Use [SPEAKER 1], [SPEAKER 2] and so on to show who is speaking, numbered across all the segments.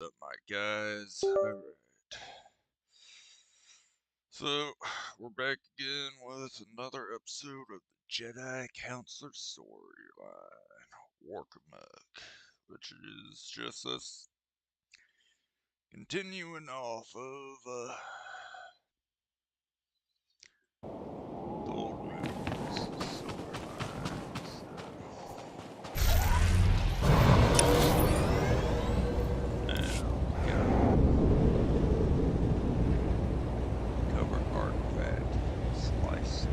[SPEAKER 1] Up, my guys? Alright. So, we're back again with another episode of the Jedi Counselor storyline, Amok, which is just us continuing off of the old movies storylines. Cover artifact sliced.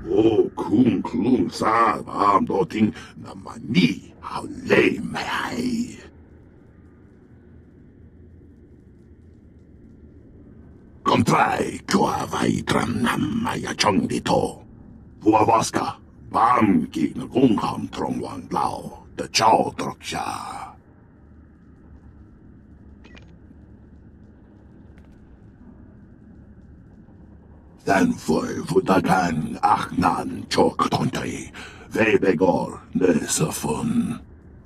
[SPEAKER 2] Ô khung khung xa bám đồ ting nà mà ni hào lê mày hay. Kontrai kua vai tram nam maya chong dito. Puawaska, bám kỳ nà kung ham trong hoàng lao, da chao trok siya. Den vutagan achnan chok tontay, vebegor nesafun.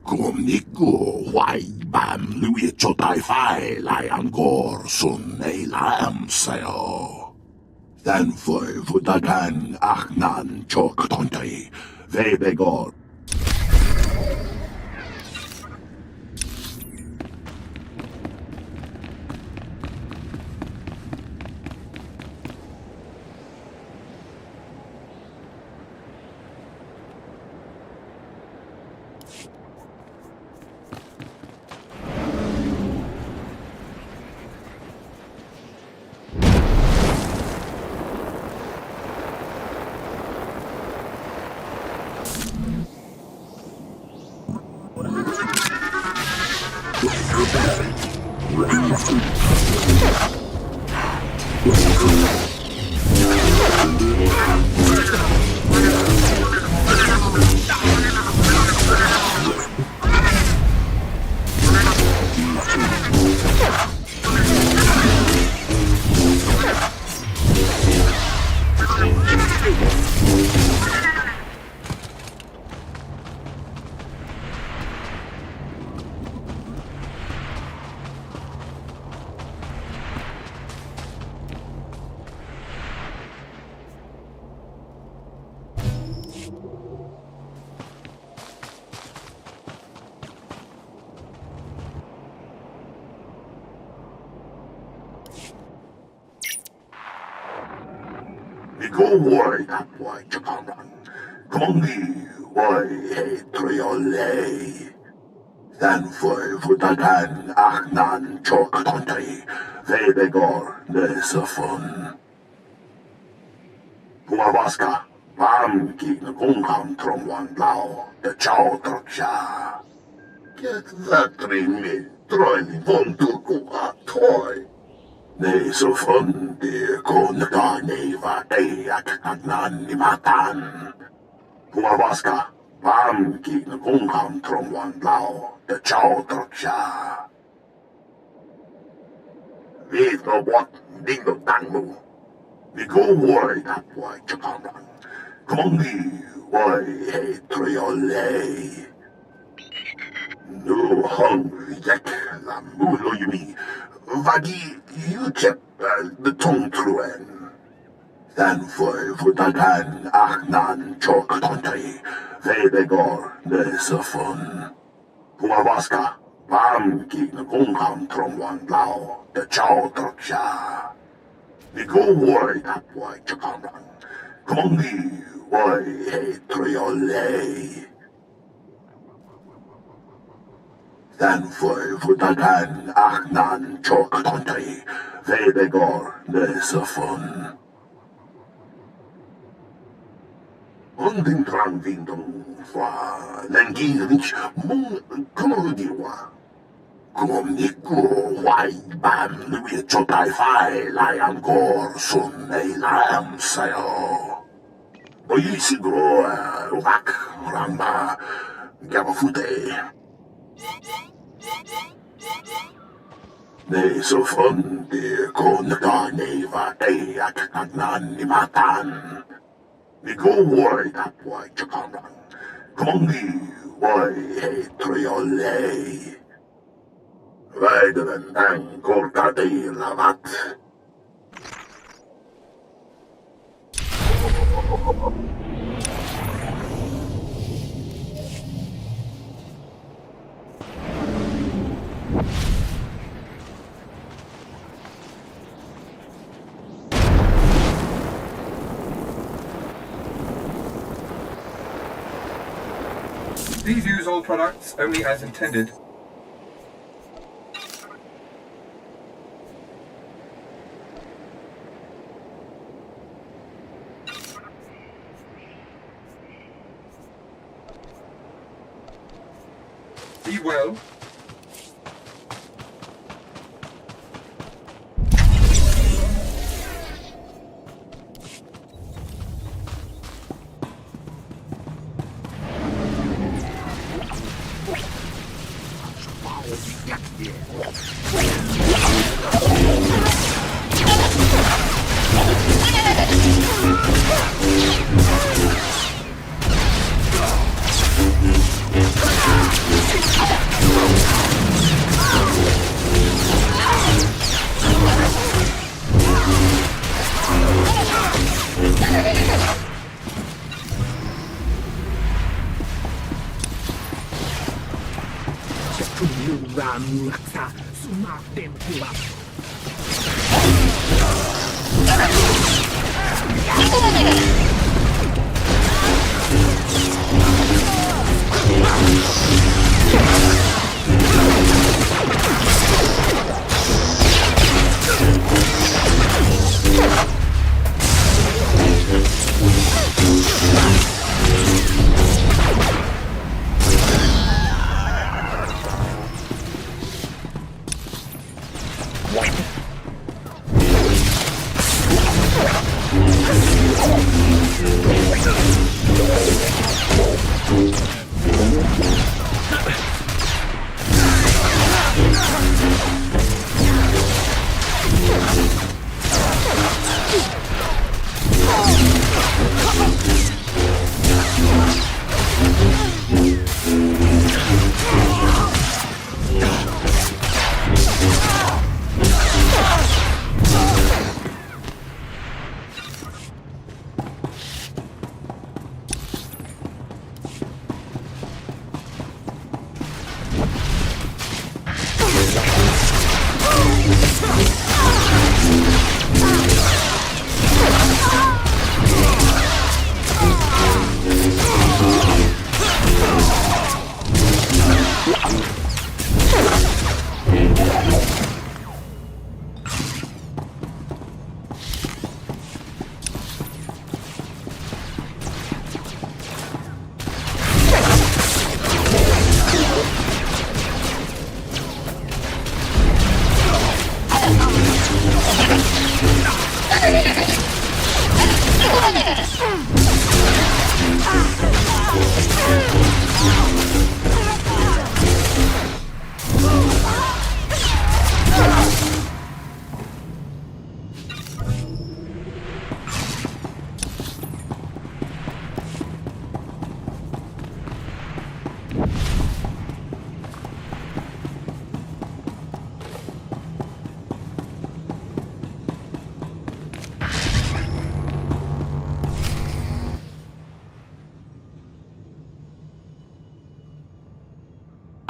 [SPEAKER 2] Kum niku wai bam lui chotai fai lai angor sun ei lam sayo. Den vutagan achnan chok tontay, vebegor. Go worry that boy Japanan. Kongi why hey triole. Dan vutagan achnan chok tontay, vebegor nesafun. Puawaska, bam ki na kung ham trong wan lao, da chao trok siya. Get that 3 min, troy ni von turko a toy. Ne så funde konka neva at nagnan ni matan. Puawaska, bam ki na kung ham trong wan lao, da chao trok siya. Vet no what, ding no tang mo. Vi go worry that boy Japanan. Kongi, why hey triole. No hungry yak la mulo yumi. Vagi Utep the tongue truen. Dan vutagan achnan chok tontay, vebegor nesafun. Puawaska, bam ki na kung ham trong wan lao, da chao trok siya. Vi go worry that boy Japanan. Kongi, why hey triole. Dan vutagan achnan chok tontay, vebegor nesafun. Unding trang vindong fa langirich mung kumodiwa. Kumniku wai bam lui chotai fai lai angkor sun ei lam sayo. Oyi siguro wak ramba gabafute. Ne så funde konka neva at nagnan ni matan. Vi go worry that boy Japanan. Kongi why hey triole. Väideren tän korka lavat.
[SPEAKER 3] Please use all products only as intended. Be well.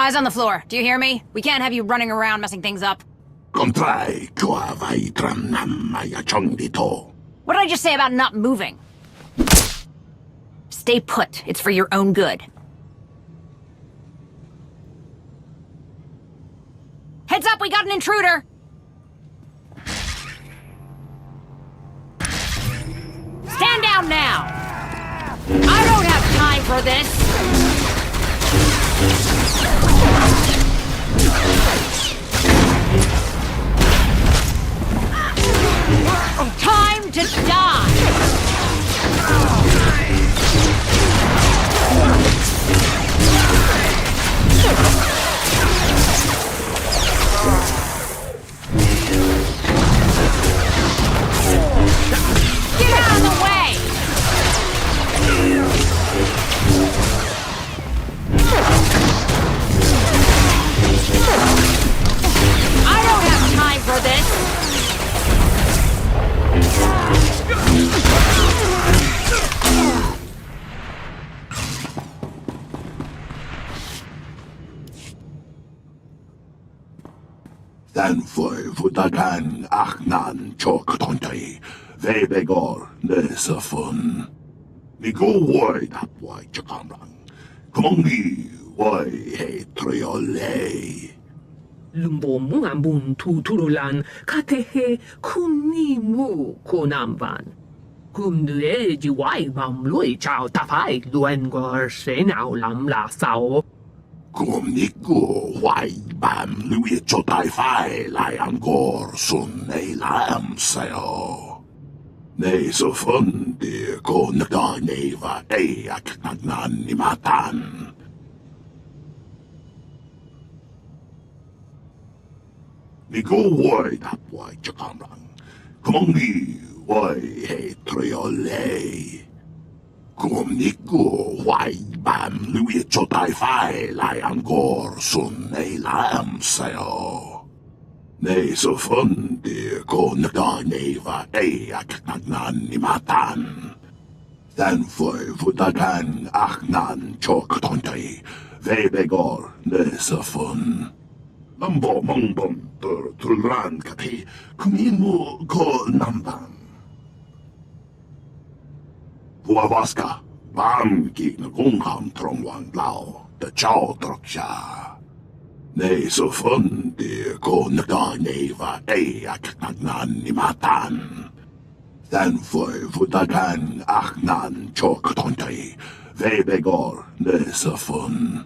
[SPEAKER 4] Eyes on the floor. Do you hear me? We can't have you running around messing things up.
[SPEAKER 2] Kontrai kua vai tram nam maya chong dito.
[SPEAKER 4] What did I just say about not moving? Stay put. It's for your own good. Heads up, we got an intruder! Stand down now! I don't have time for this! Time to die! Get out of the way! I don't have time for this!
[SPEAKER 2] Danfoy vutagan achnan chok tontay. Vebegor nesafun. Nigo woi tapwai chakamrang. Kongi woi he triole.
[SPEAKER 5] Lumbo muambun tuturulan katehe kumni mu konamvan. Kumdue jiwai mam lui chao tapai luen gor se nao lam la sao.
[SPEAKER 2] Gồm ní của hoài bàm lưu ý cho tài phai lại ăn gor xuân này làm sao. Này số phân thì có nước đỏ này và đây ác nặng nàn ni mà tan. Ni go hoài đáp hoài cho cảm rằng. Không nghi hoài hệ treo lệ. Gồm ní của hoài bàm lưu ý cho tài phai lại ăn gor xuân này làm sao. Này số phân thì có nước đỏ này và đây ác nặng nàn ni mà tan. Dan phải vụ ta gan ác nàn cho các con thầy về bê gor này số phân. Lâm bộ mong bông tờ trù ran cả thị không yên mù có nằm bằng. Vua Vaska bám kỹ nó cũng không trong hoàng lao để cháu trọc xa. Này số phân thì có nước đỏ này và đây ác nặng nàn ni mà tan. Dan phải vụ ta gan ác nàn cho các con thầy về bê gor này số phân.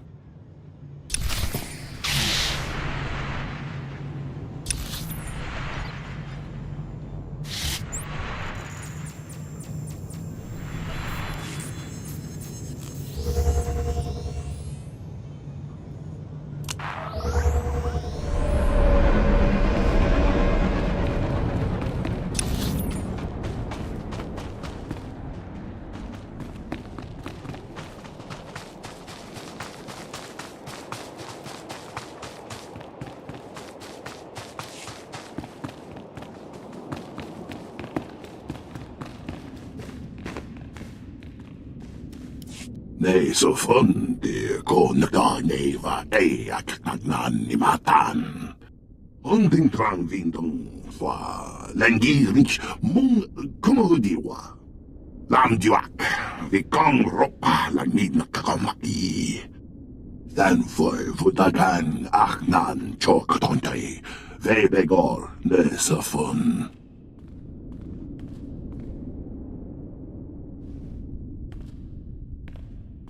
[SPEAKER 2] Này số phân thì có nước đỏ này và đây ác nặng nàn ni mà tan. Ông tình trạng viên đông và lên ghi rich mong không có đi qua. Làm điều ác vì con ropa là nhìn các con mặc đi. Dan phải vụ ta gan ác nàn cho các con thầy về bê gor này số phân.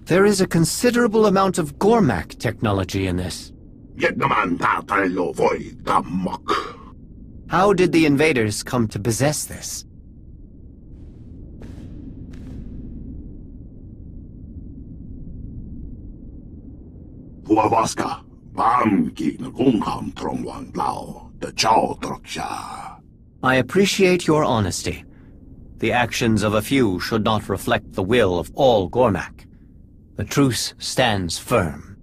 [SPEAKER 6] There is a considerable amount of Gormak technology in this.
[SPEAKER 2] Vietnaman ta tay lo voi Amok.
[SPEAKER 6] How did the invaders come to possess this?
[SPEAKER 2] Vua Vaska bám kỹ nó cũng không trong hoàng lao để cháu trọc xa.
[SPEAKER 6] I appreciate your honesty. The actions of a few should not reflect the will of all Gormak. The truce stands firm.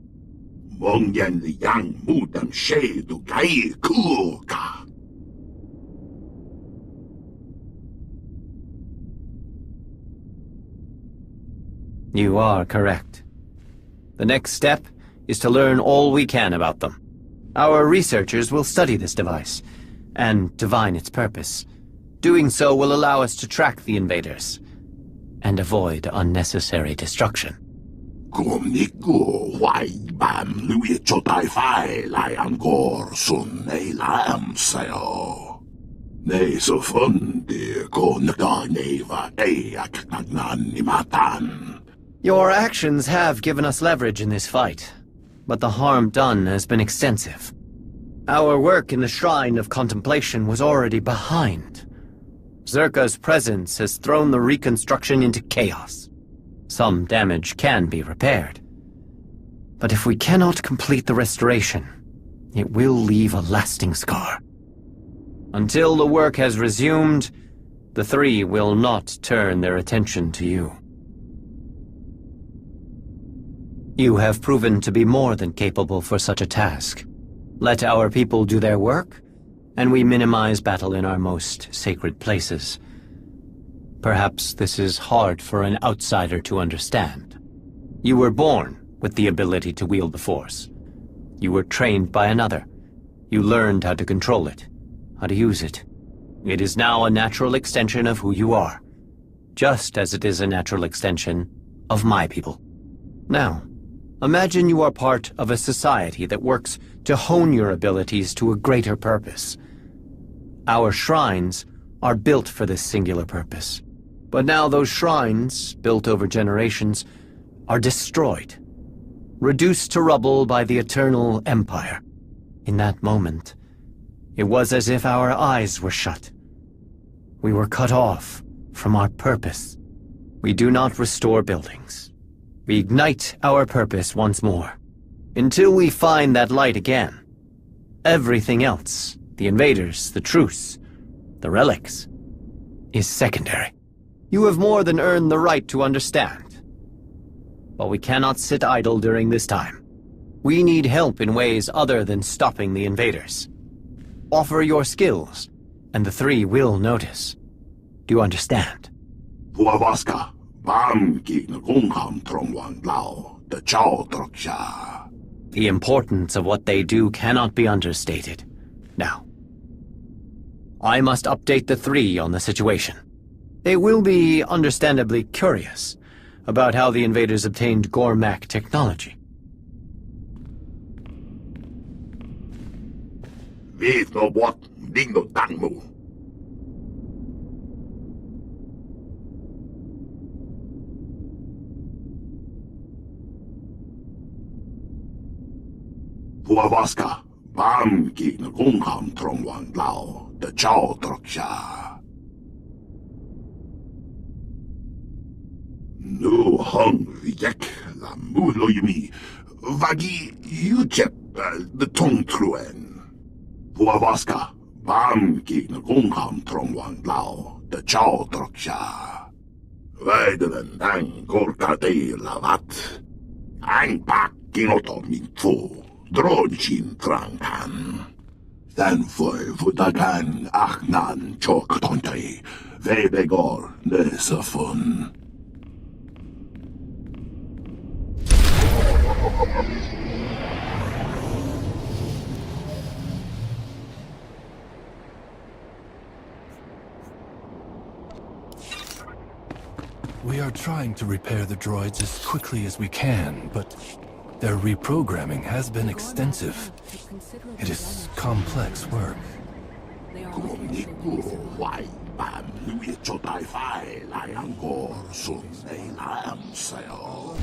[SPEAKER 2] Mong nhận lý yang mù đầm xê tụ cái cua cả.
[SPEAKER 6] You are correct. The next step is to learn all we can about them. Our researchers will study this device and divine its purpose. Doing so will allow us to track the invaders and avoid unnecessary destruction.
[SPEAKER 2] Gồm ní của hoài bàm lưu ý cho tài phai lại ăn gor xuân này làm sao. Này số phân thì có nước đỏ này và đây ác nặng nàn ni mà tan.
[SPEAKER 6] Your actions have given us leverage in this fight, but the harm done has been extensive. Our work in the Shrine of Contemplation was already behind. Zerka's presence has thrown the reconstruction into chaos. Some damage can be repaired. But if we cannot complete the restoration, it will leave a lasting scar. Until the work has resumed, the three will not turn their attention to you. You have proven to be more than capable for such a task. Let our people do their work, and we minimize battle in our most sacred places. Perhaps this is hard for an outsider to understand. You were born with the ability to wield the Force. You were trained by another. You learned how to control it, how to use it. It is now a natural extension of who you are, just as it is a natural extension of my people. Now, imagine you are part of a society that works to hone your abilities to a greater purpose. Our shrines are built for this singular purpose. But now those shrines, built over generations, are destroyed. reduced to rubble by the Eternal Empire. In that moment, it was as if our eyes were shut. We were cut off from our purpose. We do not restore buildings. We ignite our purpose once more. Until we find that light again, everything else, the invaders, the truce, the relics, is secondary. You have more than earned the right to understand. But we cannot sit idle during this time. We need help in ways other than stopping the invaders. Offer your skills, and the three will notice. Do you understand?
[SPEAKER 2] Puavaska, Bamki Ngungham Trongwan Lao, the Chow Troksha.
[SPEAKER 6] The importance of what they do cannot be understated. Now, I must update the three on the situation. They will be understandably curious about how the invaders obtained Gormak technology.
[SPEAKER 2] Vet no what ding no tangmu. Puavaska, Bamki Ngungham Trongwan Lao, the Chow Troksha. Nu hung Vijek la mulo yumi, Vagi Uchep the Tong Truen. Puavaska, Bamki Ngungham Trongwan Lao, the Chow Troksha. Väidelen tang korkate lavat. Ang pakkinoto minfu. Dronchin Trankan. Thanfoy Vutagan Achnan Chok Tontai. Vebegor Nesafun.
[SPEAKER 7] We are trying to repair the droids as quickly as we can, but their reprogramming has been extensive. It is complex work.
[SPEAKER 2] Kumniku Wai Ban Lui Chotai Fai Layangor Sun Nei Lam Sayo.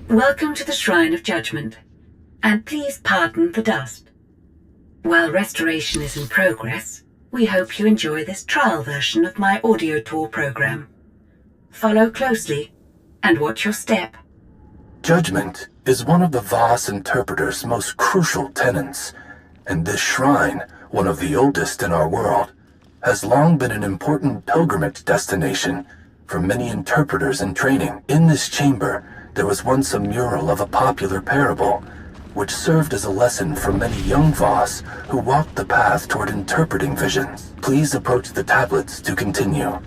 [SPEAKER 8] Welcome to the Shrine of Judgment, and please pardon the dust. While restoration is in progress, we hope you enjoy this trial version of my audio tour program. Follow closely, and watch your step.
[SPEAKER 2] Judgment is one of the Voss Interpreter's most crucial tenets, and this shrine, one of the oldest in our world, has long been an important pilgrimage destination for many interpreters in training. In this chamber, there was once a mural of a popular parable, which served as a lesson for many young Voss who walked the path toward interpreting visions. Please approach the tablets to continue.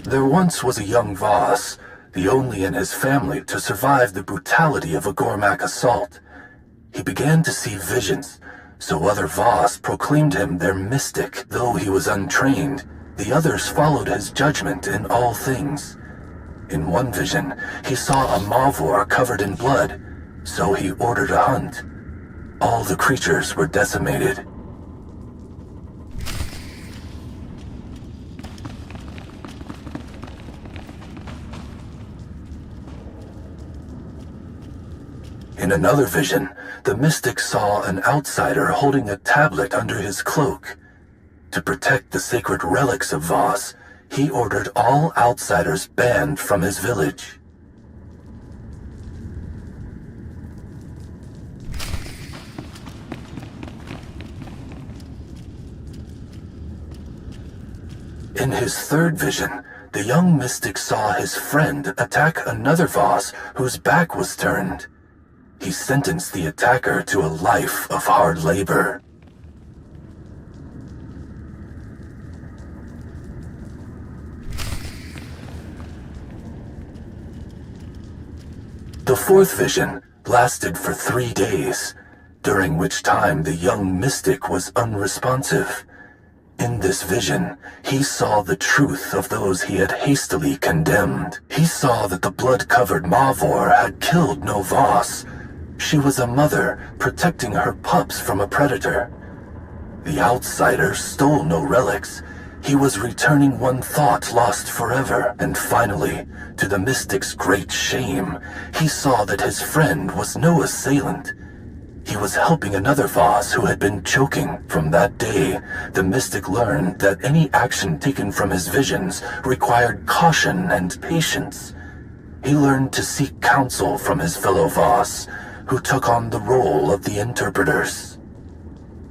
[SPEAKER 2] There once was a young Voss, the only in his family to survive the brutality of a Gormak assault. He began to see visions, so other Voss proclaimed him their mystic. Though he was untrained, the others followed his judgment in all things. In one vision, he saw a Mavor covered in blood, so he ordered a hunt. All the creatures were decimated. In another vision, the mystic saw an outsider holding a tablet under his cloak. To protect the sacred relics of Voss, he ordered all outsiders banned from his village. In his third vision, the young mystic saw his friend attack another Voss whose back was turned. He sentenced the attacker to a life of hard labor. The fourth vision lasted for 3 days, during which time the young mystic was unresponsive. In this vision, he saw the truth of those he had hastily condemned. He saw that the blood-covered Mavor had killed no Voss. She was a mother protecting her pups from a predator. The outsider stole no relics. He was returning one thought lost forever. And finally, to the mystic's great shame, he saw that his friend was no assailant. He was helping another Voss who had been choking. From that day, the mystic learned that any action taken from his visions required caution and patience. He learned to seek counsel from his fellow Voss, who took on the role of the interpreters.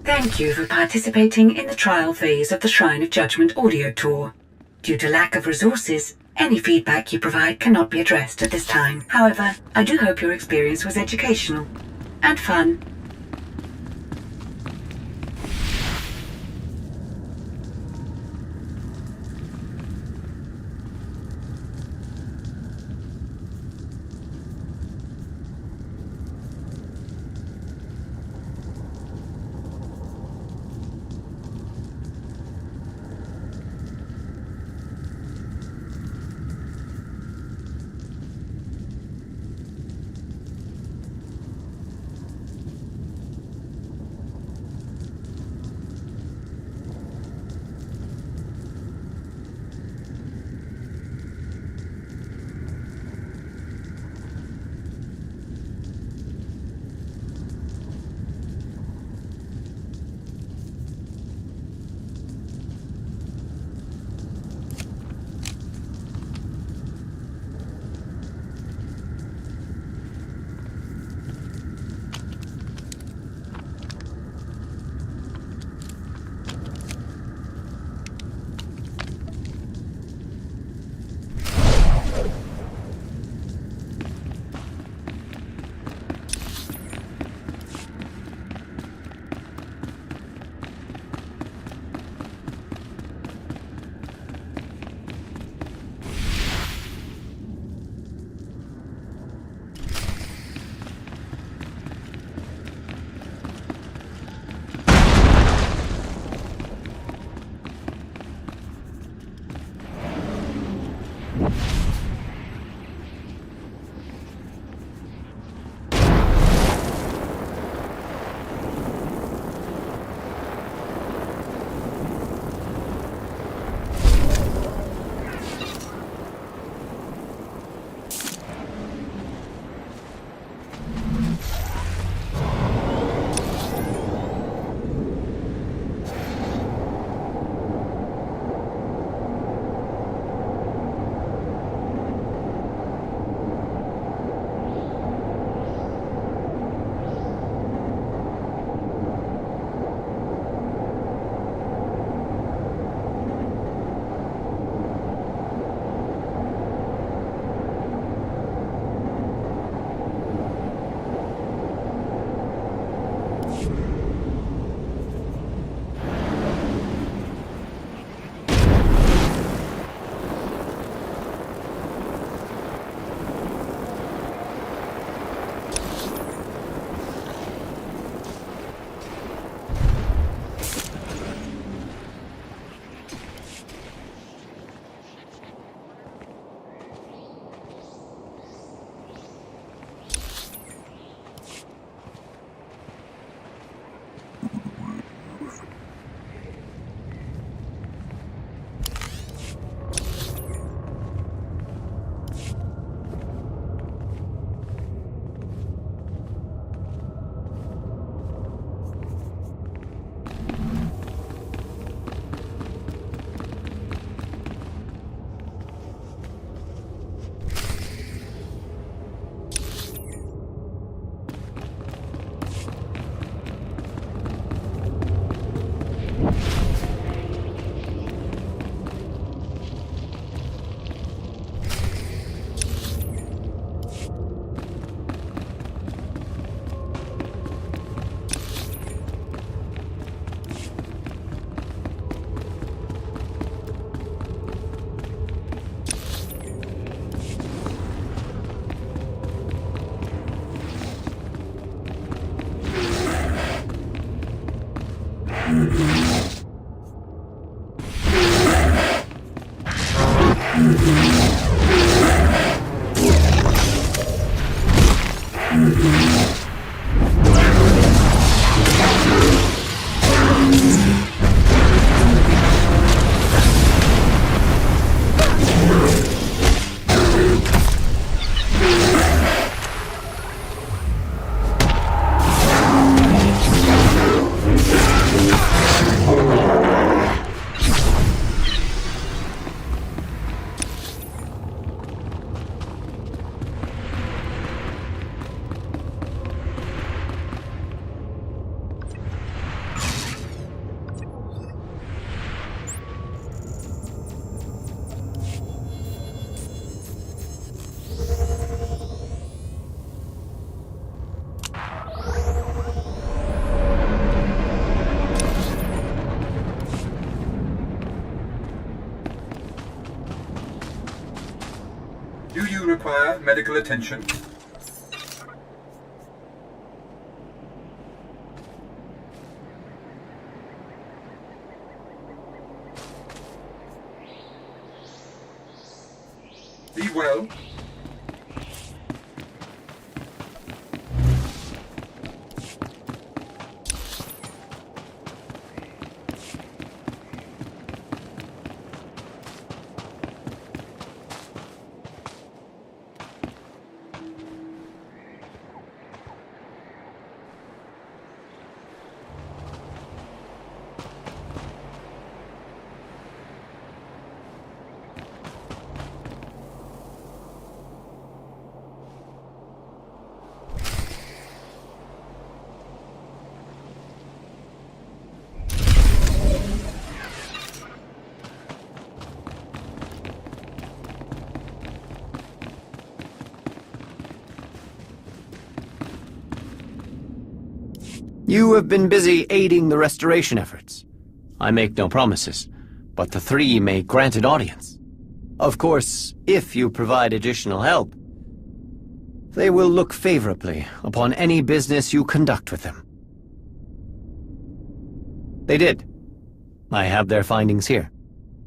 [SPEAKER 8] Thank you for participating in the trial phase of the Shrine of Judgment audio tour. Due to lack of resources, any feedback you provide cannot be addressed at this time. However, I do hope your experience was educational and fun.
[SPEAKER 3] Do you require medical attention? Be well.
[SPEAKER 6] You have been busy aiding the restoration efforts. I make no promises, but the three may grant an audience. Of course, if you provide additional help, they will look favorably upon any business you conduct with them. They did. I have their findings here.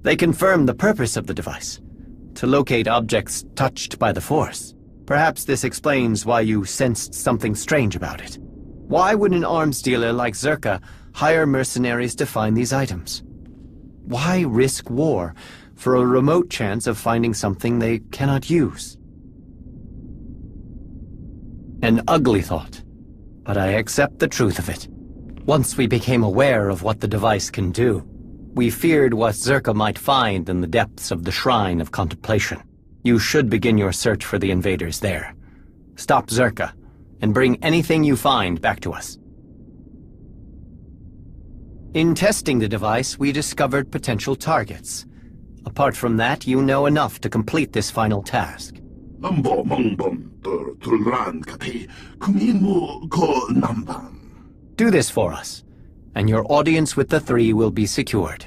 [SPEAKER 6] They confirm the purpose of the device, to locate objects touched by the Force. Perhaps this explains why you sensed something strange about it. Why would an arms dealer like Zerka hire mercenaries to find these items? Why risk war for a remote chance of finding something they cannot use? An ugly thought, but I accept the truth of it. Once we became aware of what the device can do, we feared what Zerka might find in the depths of the Shrine of Contemplation. You should begin your search for the invaders there. Stop Zerka, and bring anything you find back to us. In testing the device, we discovered potential targets. Apart from that, you know enough to complete this final task. Do this for us, and your audience with the three will be secured.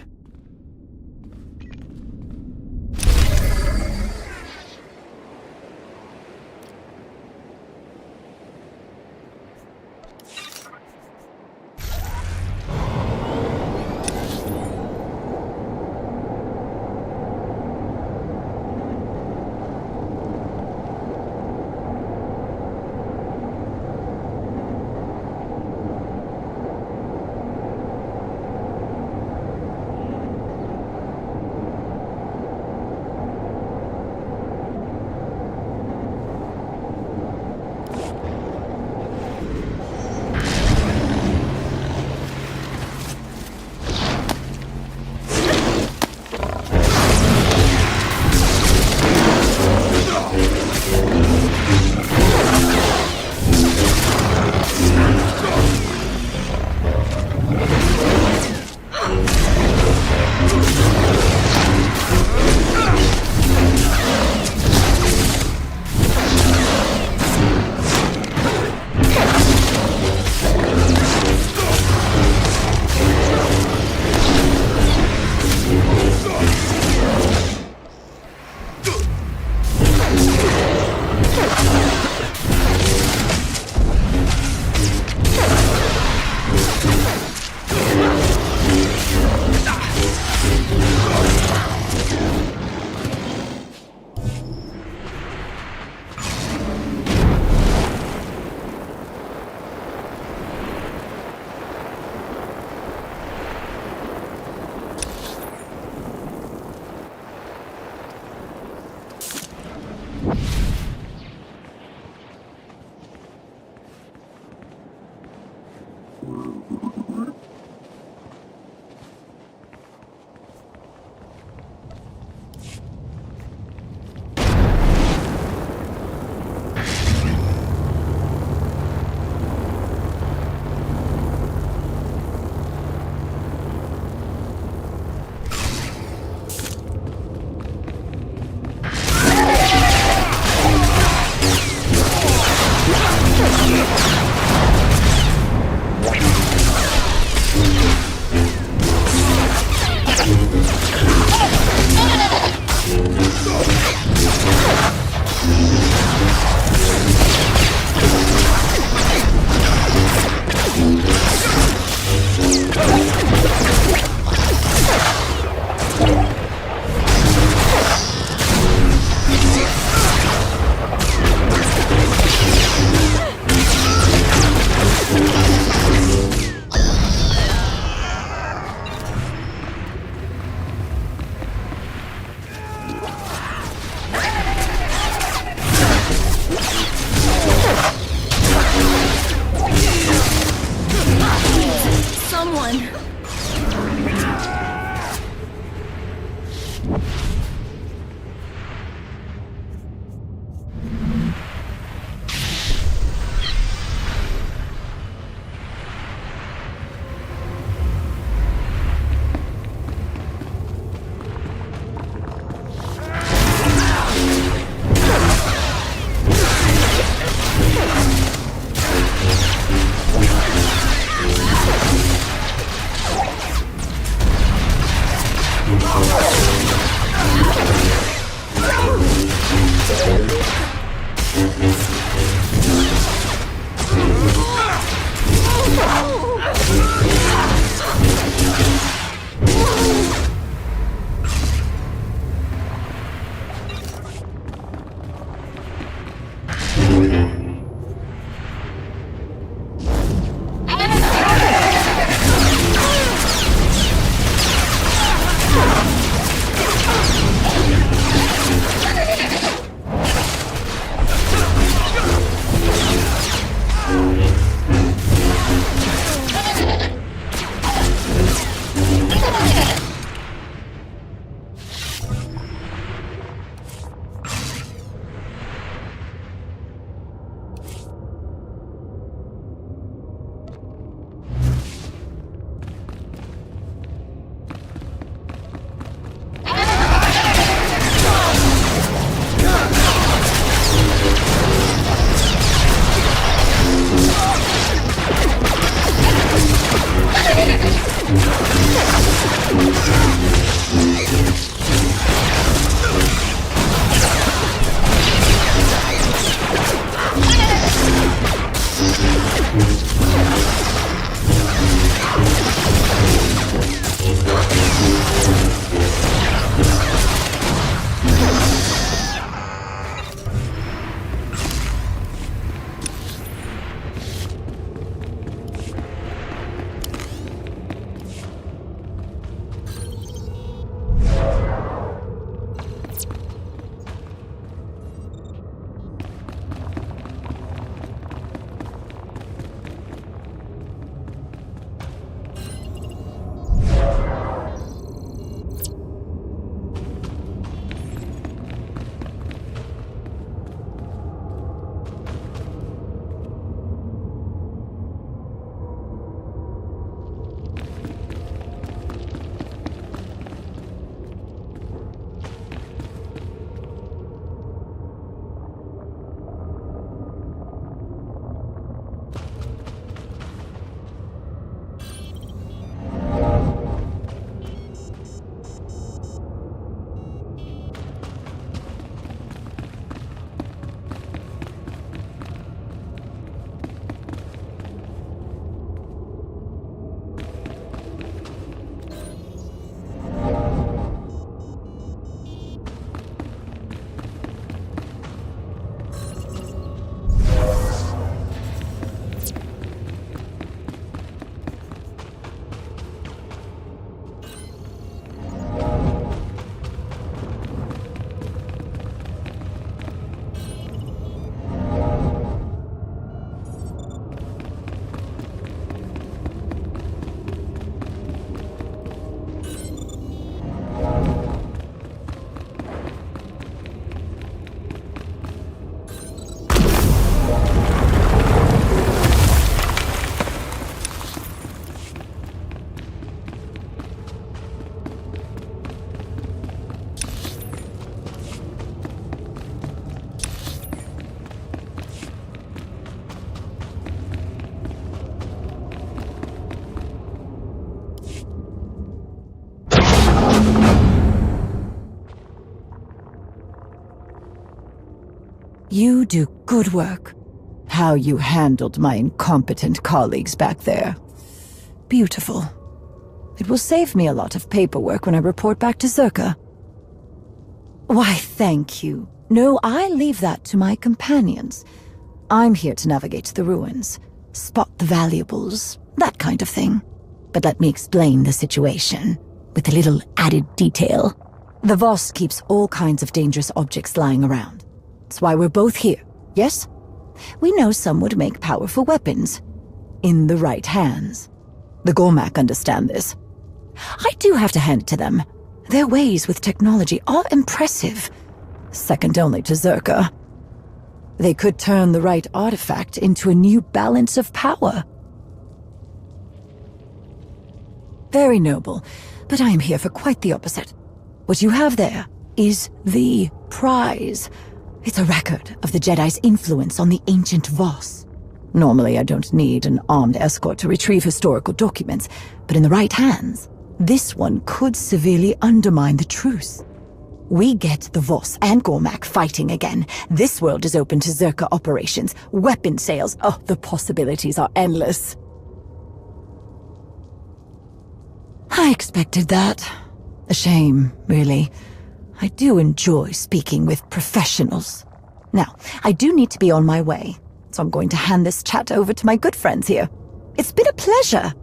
[SPEAKER 9] You do good work. How you handled my incompetent colleagues back there. Beautiful. It will save me a lot of paperwork when I report back to Zerka. Why, thank you. No, I leave that to my companions. I'm here to navigate the ruins, spot the valuables, that kind of thing. But let me explain the situation, with a little added detail. The Voss keeps all kinds of dangerous objects lying around. That's why we're both here, yes? We know some would make powerful weapons. In the right hands. The Gormak understand this. I do have to hand it to them. Their ways with technology are impressive. Second only to Zerka. They could turn the right artifact into a new balance of power. Very noble, but I am here for quite the opposite. What you have there is the prize. It's a record of the Jedi's influence on the ancient Voss. Normally, I don't need an armed escort to retrieve historical documents, but in the right hands, this one could severely undermine the truce. We get the Voss and Gormak fighting again. This world is open to Zerka operations, weapon sales. Oh, the possibilities are endless. I expected that. A shame, really. I do enjoy speaking with professionals. Now, I do need to be on my way, so I'm going to hand this chat over to my good friends here. It's been a pleasure.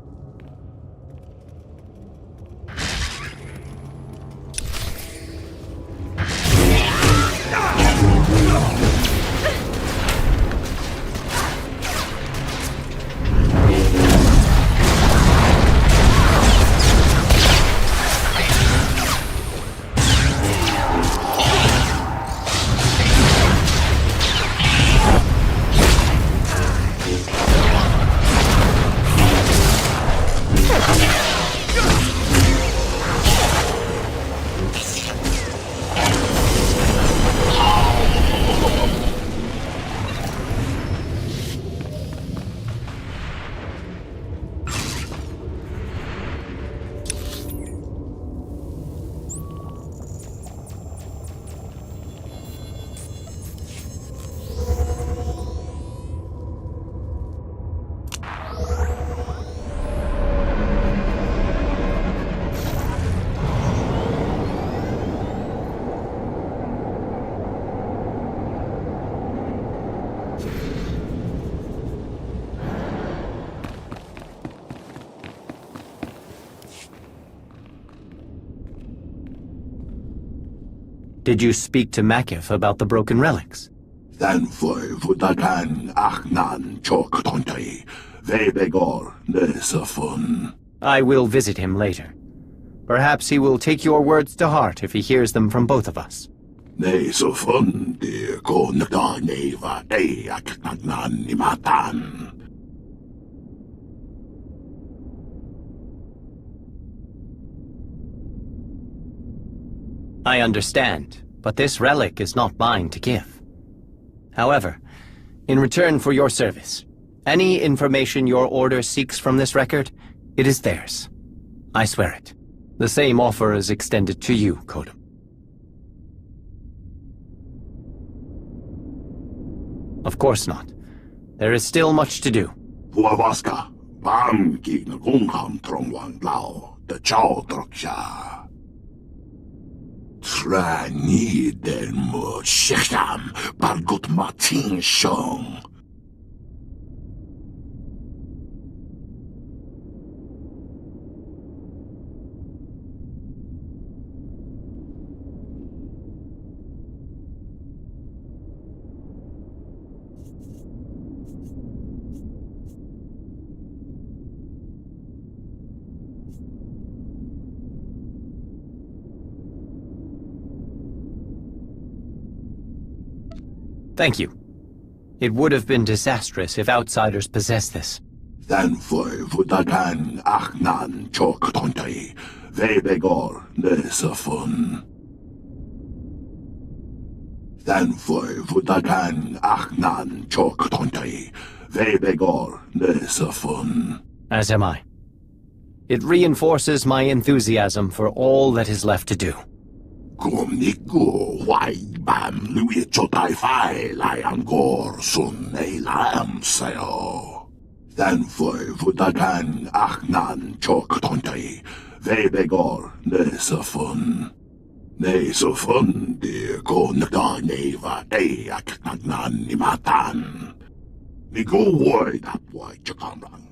[SPEAKER 6] Did you speak to Makif about the broken relics?
[SPEAKER 2] Thanfoy vutagan achnan chok tontay. Vebegor nesafun.
[SPEAKER 6] I will visit him later. Perhaps he will take your words to heart if he hears them from both of us.
[SPEAKER 2] Nesafun de konda neva e aknan imatan.
[SPEAKER 6] I understand, but this relic is not mine to give. However, in return for your service, any information your order seeks from this record, it is theirs. I swear it. The same offer is extended to you, Kodum. Of course not. There is still much to do.
[SPEAKER 2] Huavaska, bam kin gungham trongwang lao, the chow troksha. Trani den mo shekam, bargut matin shong.
[SPEAKER 6] Thank you. It would have been disastrous if outsiders possessed this.
[SPEAKER 2] Thanfoy vutagan achnan chok tontay. Vebegor nesafun. Thanfoy vutagan achnan chok tontay. Vebegor nesafun.
[SPEAKER 6] As am I. It reinforces my enthusiasm for all that is left to do.
[SPEAKER 2] Gomniku wai bam lui chotai fai lai angor sun ei lam seo. Than foi vutagan achnan chok tontai, vebegor nesafun. Nesafun de kon da neva eak nagnan nimatan. Ni go woi that wai chakamrang.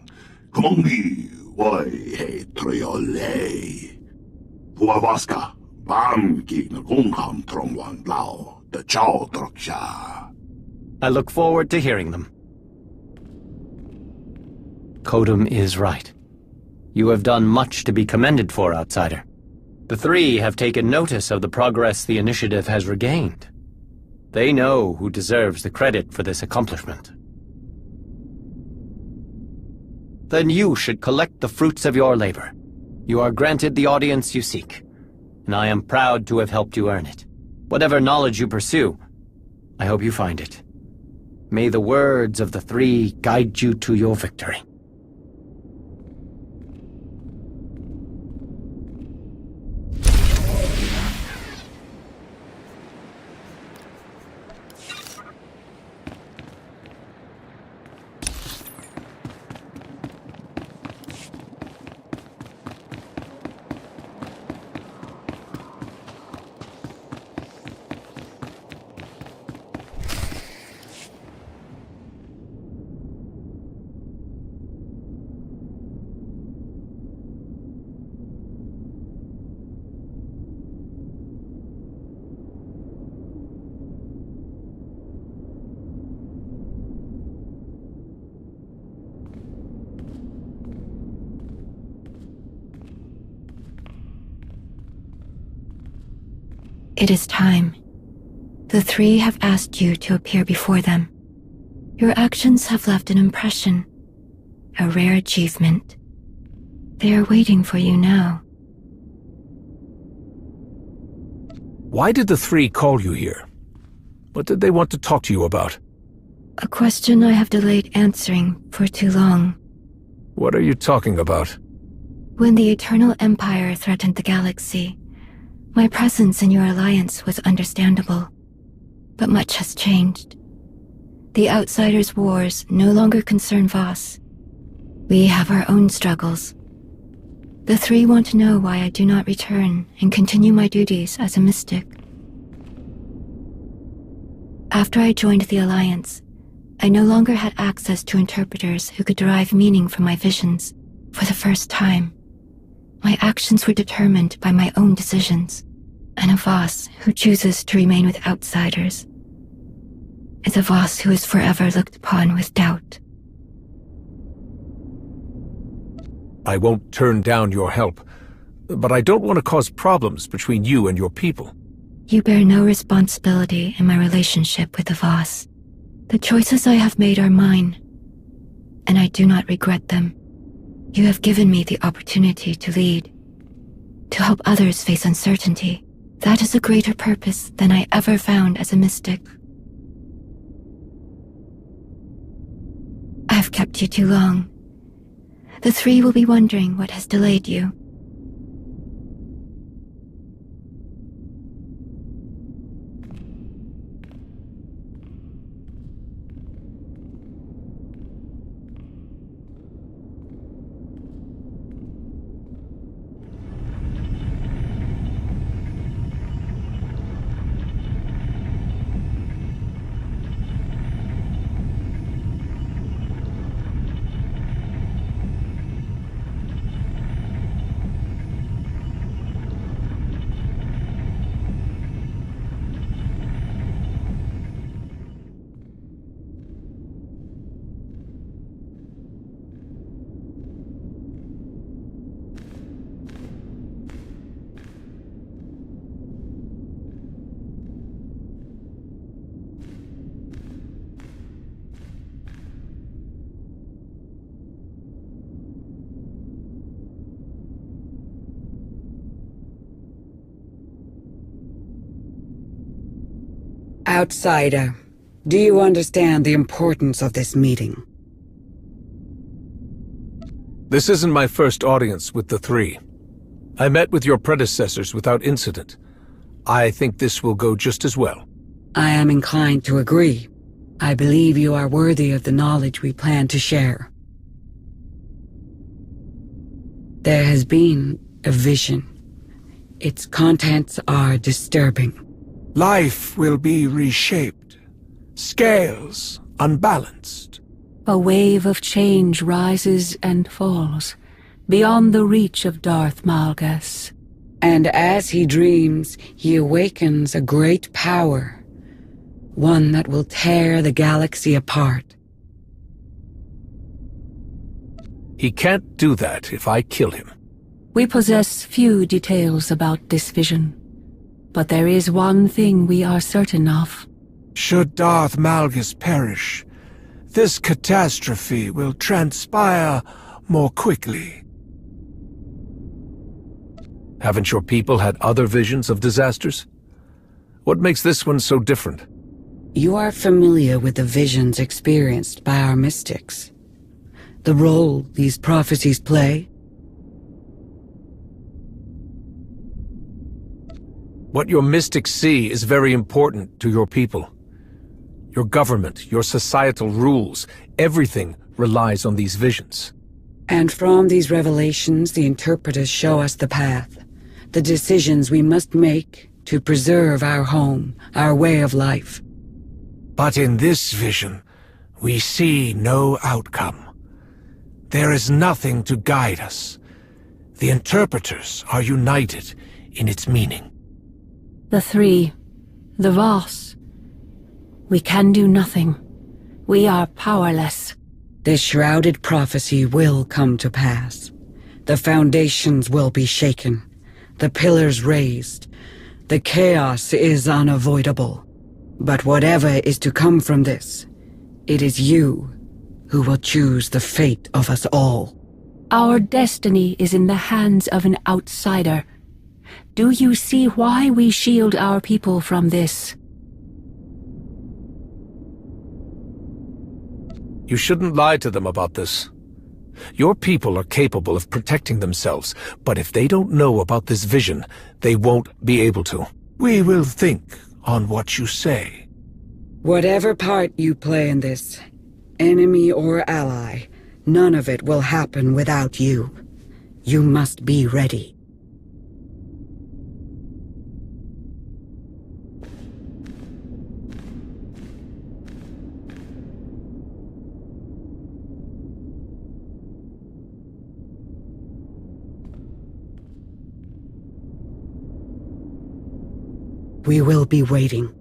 [SPEAKER 2] Kumongi wai he triole. Puavaska, bam ki na kungam trongwan lao, the chow troksha.
[SPEAKER 6] I look forward to hearing them. Kodum is right. You have done much to be commended for, outsider. The three have taken notice of the progress the initiative has regained. They know who deserves the credit for this accomplishment. Then you should collect the fruits of your labor. You are granted the audience you seek, and I am proud to have helped you earn it. Whatever knowledge you pursue, I hope you find it. May the words of the three guide you to your victory.
[SPEAKER 10] It is time. The three have asked you to appear before them. Your actions have left an impression, a rare achievement. They are waiting for you now.
[SPEAKER 11] Why did the three call you here? What did they want to talk to you about?
[SPEAKER 10] A question I have delayed answering for too long.
[SPEAKER 11] What are you talking about?
[SPEAKER 10] When the Eternal Empire threatened the galaxy, my presence in your alliance was understandable. But much has changed. The Outsiders' wars no longer concern Voss. We have our own struggles. The three want to know why I do not return and continue my duties as a mystic. After I joined the Alliance, I no longer had access to interpreters who could derive meaning from my visions. For the first time, my actions were determined by my own decisions, and a Voss who chooses to remain with outsiders is a Voss who is forever looked upon with doubt.
[SPEAKER 11] I won't turn down your help, but I don't want to cause problems between you and your people.
[SPEAKER 10] You bear no responsibility in my relationship with the Voss. The choices I have made are mine, and I do not regret them. You have given me the opportunity to lead, to help others face uncertainty. That is a greater purpose than I ever found as a mystic. I've kept you too long. The three will be wondering what has delayed you.
[SPEAKER 12] Outsider, do you understand the importance of this meeting?
[SPEAKER 11] This isn't my first audience with the three. I met with your predecessors without incident. I think this will go just as well.
[SPEAKER 12] I am inclined to agree. I believe you are worthy of the knowledge we plan to share. There has been a vision. Its contents are disturbing.
[SPEAKER 11] Life will be reshaped. Scales unbalanced.
[SPEAKER 13] A wave of change rises and falls, beyond the reach of Darth Malgus.
[SPEAKER 12] And as he dreams, he awakens a great power. One that will tear the galaxy apart.
[SPEAKER 11] He can't do that if I kill him.
[SPEAKER 13] We possess few details about this vision, but there is one thing we are certain of.
[SPEAKER 11] Should Darth Malgus perish, this catastrophe will transpire more quickly. Haven't your people had other visions of disasters? What makes this one so different?
[SPEAKER 12] You are familiar with the visions experienced by our mystics. The role these prophecies play.
[SPEAKER 11] What your mystics see is very important to your people. Your government, your societal rules, everything relies on these visions.
[SPEAKER 12] And from these revelations, the interpreters show us the path, the decisions we must make to preserve our home, our way of life.
[SPEAKER 11] But in this vision, we see no outcome. There is nothing to guide us. The interpreters are united in its meaning.
[SPEAKER 13] The three, the Voss. We can do nothing. We are powerless.
[SPEAKER 12] This shrouded prophecy will come to pass. The foundations will be shaken, the pillars raised. The chaos is unavoidable. But whatever is to come from this, it is you who will choose the fate of us all.
[SPEAKER 13] Our destiny is in the hands of an outsider. Do you see why we shield our people from this?
[SPEAKER 11] You shouldn't lie to them about this. Your people are capable of protecting themselves, but if they don't know about this vision, they won't be able to. We will think on what you say.
[SPEAKER 12] Whatever part you play in this, enemy or ally, none of it will happen without you. You must be ready. We will be waiting.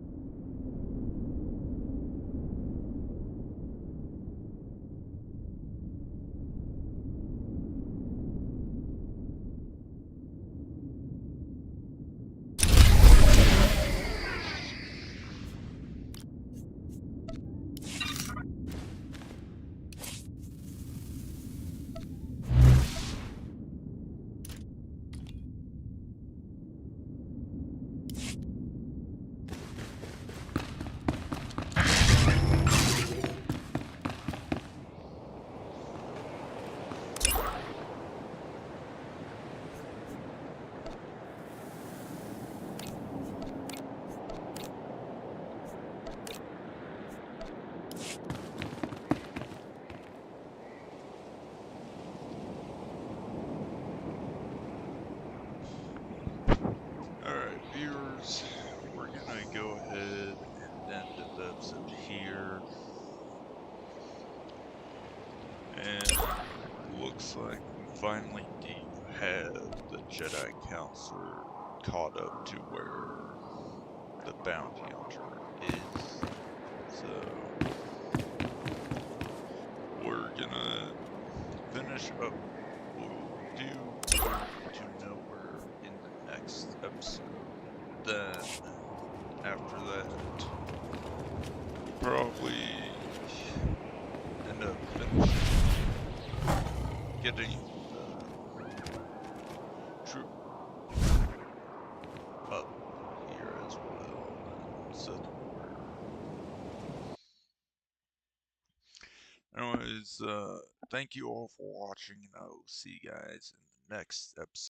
[SPEAKER 1] We're gonna go ahead and end the episode here. And looks like we finally do have the Jedi Counselor caught up to where the bounty hunter is. So we're gonna finish up. We'll do to nowhere in the next episode. Then after that, we'll probably end up finishing getting the troop up here as well. So, anyways, thank you all for watching, and I will see you guys in the next episode.